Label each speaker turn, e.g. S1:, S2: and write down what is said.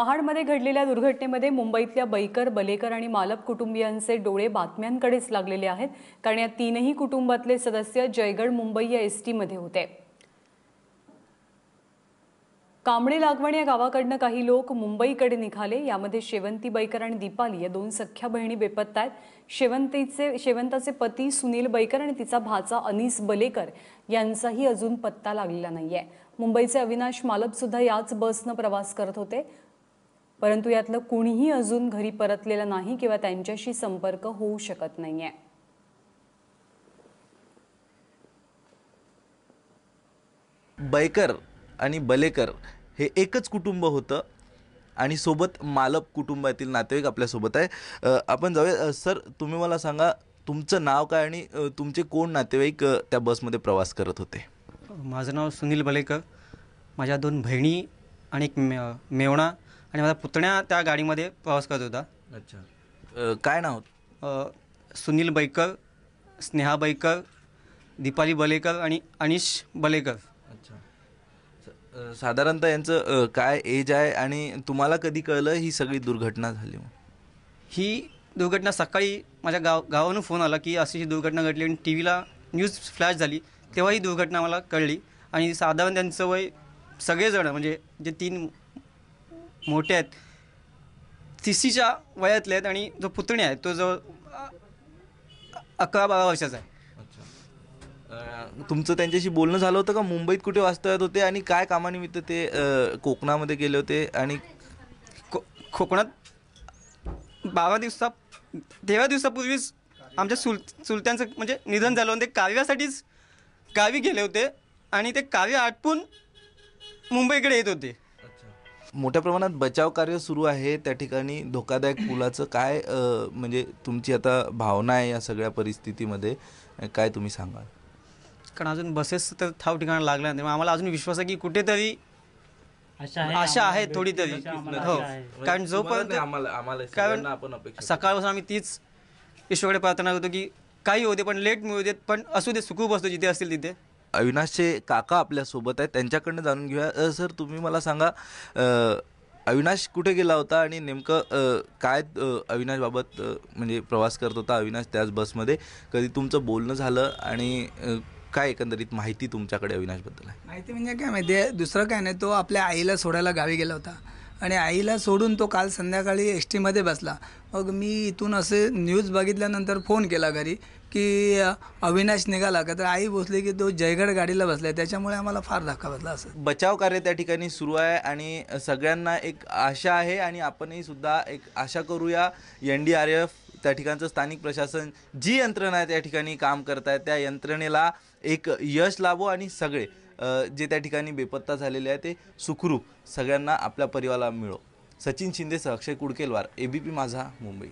S1: महाडमध्ये घडलेल्या दुर्घटनेमध्ये मुंबईतल्या बैकर, बलेकर आणि मालप कुटुंबियांचे डोळे बातम्यांकडेच लागलेले आहेत, कारण या तीनही कुटुंबातले सदस्य जयगड मुंबई या एसटी मध्ये होते। कांबळे लागवण या गावाकडनं काही लोक मुंबईकडे निघाले। यामध्ये शेवंती बैकर आणि दीपाली या दोन सख्या बहिणी बेपत्ता आहेत। शेवंताचे पती सुनील बैकर आणि तिचा भाचा अनीस बलेकर यांचाही अजून पत्ता लागलेला नाहीये। मुंबईचे अविनाश मालप सुद्धा याच बसनं प्रवास करत होते, परंतु यातलं कुणीही अजून घरी परतलेलं नाही किंवा त्यांच्याशी संपर्क होऊ शकत नाहीये।
S2: बैकर आणि बलेकर हे एकच कुटुंब होतं आणि सोबत मालप कुटुंबातील नातेवाईक आपल्या सोबत आहे। आपण जाऊया। सर, तुम्ही मला सांगा, तुमचं नाव काय आणि तुमचे कोण नातेवाईक त्या बसमध्ये प्रवास करत होते?
S3: माझं नाव सुनील बलेकर, माझ्या दोन बहिणी आणि एक मेवणा आणि माझा पुतण्या त्या गाडीमध्ये प्रवास करत होता।
S2: अच्छा, काय नाव?
S3: सुनील बैकर, स्नेहा बैकर, दीपाली बलेकर आणि अनीश बलेकर।
S2: अच्छा, साधारणतः यांचं काय एज आहे आणि तुम्हाला कधी कळलं ही सगळी दुर्घटना झाली?
S3: ही दुर्घटना सकाळी माझ्या गावावरून फोन आला की अशी ही दुर्घटना घडली आणि टी व्हीला न्यूज फ्लॅश झाली, तेव्हा ही दुर्घटना मला कळली। आणि साधारण त्यांचं वय सगळेजण म्हणजे जे तीन मोठे आहेत 30च्या वयातले आहेत आणि जो पुतणी आहे तो जवळ 11-12 वर्षाचा आहे।
S2: तुमचं त्यांच्याशी बोलणं झालं होतं का? मुंबईत कुठे वास्तव्यात होते आणि काय कामानिमित्त ते कोकणामध्ये गेले होते? आणि
S3: कोकणात 13 दिवसापूर्वीच आमच्या चुलत्यांचं म्हणजे निधन झालं होतं। ते कार्यासाठीच गावी गेले होते आणि ते कार्य आटपून मुंबईकडे येत होते।
S2: मोठ्या प्रमाणात बचाव कार्य सुरू आहे त्या ठिकाणी। धोकादायक पुलाचं काय म्हणजे तुमची आता भावना आहे या सगळ्या परिस्थितीमध्ये, काय तुम्ही सांगाल?
S3: कारण अजून बसेस तर ठाव ठिकाणा लागला नाही, आम्हाला अजून विश्वास आहे की कुठेतरी आशा आहे थोडी तरी। हो, कारण जोपर्यंत कारण सकाळपासून आम्ही तीच ईश्वराकडे प्रार्थना करतो की काही होते पण लेट मिळू देत, पण असू दे, सुखरूप असतो जिथे असतील तिथे।
S2: अविनाशचे काका आपल्या सोबत आहेत, त्यांच्याकडनं जाणून घेऊया। सर, तुम्ही मला सांगा, अविनाश कुठे गेला होता आणि नेमकं काय अविनाशबाबत म्हणजे प्रवास करत होता अविनाश त्याच बसमध्ये? कधी तुमचं बोलणं झालं आणि काय एकंदरीत माहिती तुमच्याकडे अविनाशबद्दल आहे?
S4: माहिती म्हणजे काय माहिती आहे, दुसरं काय नाही, तो आपल्या आईला सोडायला गावी गेला होता आणि आईला सोडून तो काल संध्याकाळी एस टीमध्ये बसला। मग मी इथून असे न्यूज बघितल्यानंतर फोन केला घरी की अविनाश निघाला का, तर आई बोलली की तो जयगड गाडीला बसला। त्याच्यामुळे आम्हाला फार धक्का बसला। असं
S2: बचाव कार्य त्या ठिकाणी सुरू आहे आणि सगळ्यांना एक आशा आहे आणि आपणही सुद्धा एक आशा करूया। NDRF, त्या ठिकाणचं स्थानिक प्रशासन, जी यंत्रणा आहे त्या ठिकाणी काम करत आहे, त्या यंत्रणेला एक यश लाभो आणि सगळे जे त्या ठिकाणी बेपत्ता झालेले आहे ते सुखरूप सगळ्यांना आपल्या परिवाराला मिळो। सचिन शिंदेसह अक्षय कुडकेलवार, ABP माझा, मुंबई।